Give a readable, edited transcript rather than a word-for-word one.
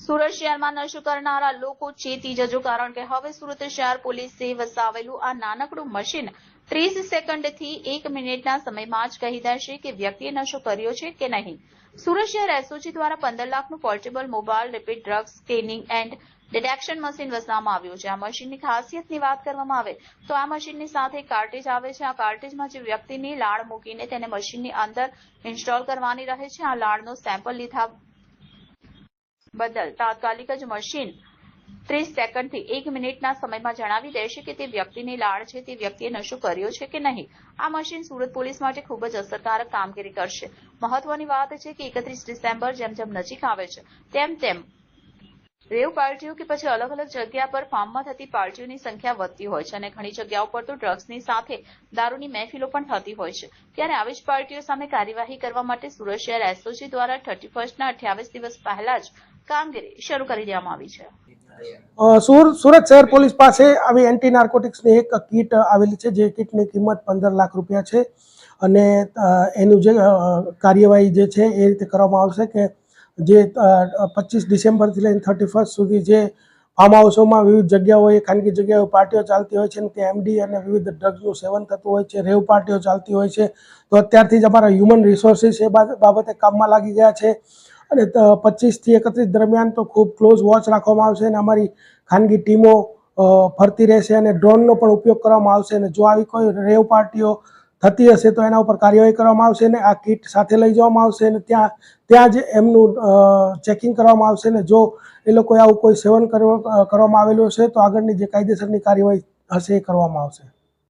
સુરત શહેરમાં નશો કરનારા લોકો ચેતી જજો, કારણ કે હવે સુરત શહેર પોલીસે વસાવેલું આ નાનકડું મશીન 30 સેકન્ડથી 1 મિનિટના સમયમાં જ કહી દેશે કે વ્યક્તિએ નશો કર્યો છે કે નહીં. સુરત શહેર એસઓજી દ્વારા 15 લાખનું portable mobile rapid drug scanning and detection machine વસાવવામાં આવ્યું છે. આ મશીનની ખાસિયતની વાત કરવામાં આવે તો આ મશીનની સાથે કાર્ટ્રિજ આવે છે. આ કાર્ટ્રિજમાં જે વ્યક્તિની લાળ મૂકીને તેને મશીનની અંદર ઇન્સ્ટોલ કરવાની રહે છે. આ લાળનો સેમ્પલ લીધા બદલ તાત્કાલિક જ મશીન 30 સેકન્ડથી 1 મિનિટના સમયમાં જણાવી દેશે કે તે વ્યક્તિની લાળ છે તે વ્યક્તિએ નશો કર્યો છે કે નહીં. આ મશીન સુરત પોલીસ માટે ખૂબ જ અસરકારક કામગીરી કરશે. મહત્વની વાત છે કે 31 ડિસેમ્બર જેમ જેમ નજીક આવે છે તેમ રેવ પાર્ટીઓ કે પછી અલગ અલગ જગ્યા પર ફાર્મમાં થતી પાર્ટીઓની સંખ્યા વધતી હોય છે અને ઘણી જગ્યાઓ પર તો ડ્રગ્સની સાથે દારૂની મહેફિલો પણ થતી હોય છે. ત્યારે આવી જ પાર્ટીઓ સામે કાર્યવાહી કરવા માટે સુરત શહેર એસઓજી દ્વારા 31ના 28 દિવસ પહેલા જ કામગીરી શરૂ કરી દેવામાં આવી છે. સુરત શહેર પોલીસ પાસે આવી એન્ટી નાર્કોટિક્સની એક કીટ આવેલી છે, જે કીટની કિંમત 15 લાખ રૂપિયા છે અને એનું જે કાર્યવાહી જે છે એ રીતે કરવામાં આવશે કે જે 25 ડિસેમ્બરથી લઈને 31 સુધી જે ફાર્મ હાઉસોમાં વિવિધ જગ્યાઓએ ખાનગી જગ્યાઓ પાર્ટીઓ ચાલતી હોય છે અને ત્યાં એમડી અને વિવિધ ડ્રગ્સનું સેવન થતું હોય છે, રેવ પાર્ટીઓ ચાલતી હોય છે, તો અત્યારથી જ અમારા હ્યુમન રિસોર્સિસ એ બાબતે કામમાં લાગી ગયા છે અને 25 થી 31 દરમિયાન તો ખૂબ ક્લોઝ વોચ રાખવામાં આવશે અને અમારી ખાનગી ટીમો ફરતી રહેશે અને ડ્રોનનો પણ ઉપયોગ કરવામાં આવશે અને જો આવી કોઈ રેવ પાર્ટીઓ થતી હશે તો એના ઉપર કાર્યવાહી કરવામાં આવશે અને આ કીટ સાથે લઈ જવામાં આવશે અને ત્યાં જ એમનું ચેકિંગ કરવામાં આવશે ને જો એ લોકોએ આવું કોઈ સેવન કરવામાં આવેલું હશે તો આગળની જે કાયદેસરની કાર્યવાહી હશે એ કરવામાં આવશે.